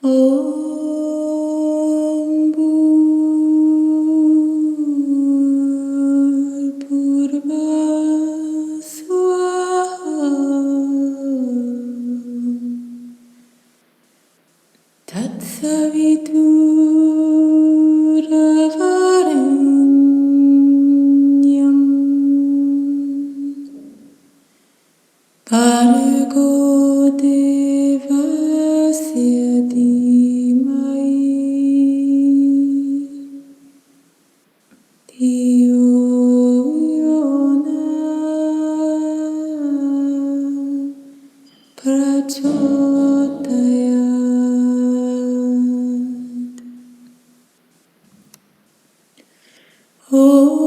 Om bhūr bhuvah svaḥ tat savitur vareṇyaṃ devasya dhīmahi Dhiyo pracodayāt. Om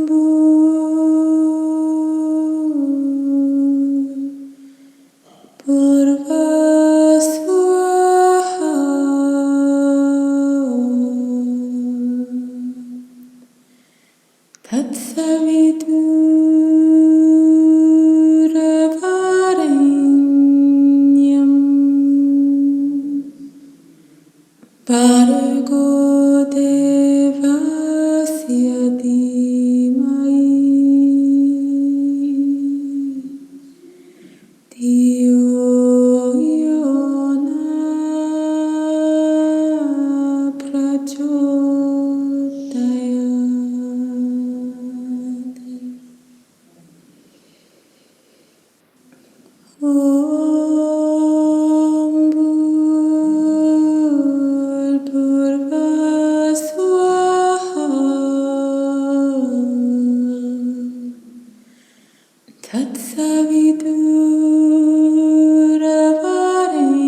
bhūr bhuvah svaḥ tat savitur vareṇyaṃ devasya dhīmahi Dhiyo pracodayāt. Om bhūr bhuvah svaḥ tat savitur vareṇyaṃ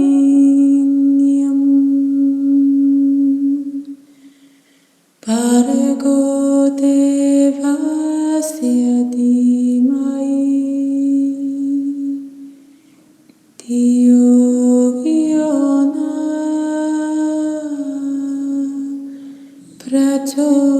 devasya dhīmahi Dhiyo pracodayāt.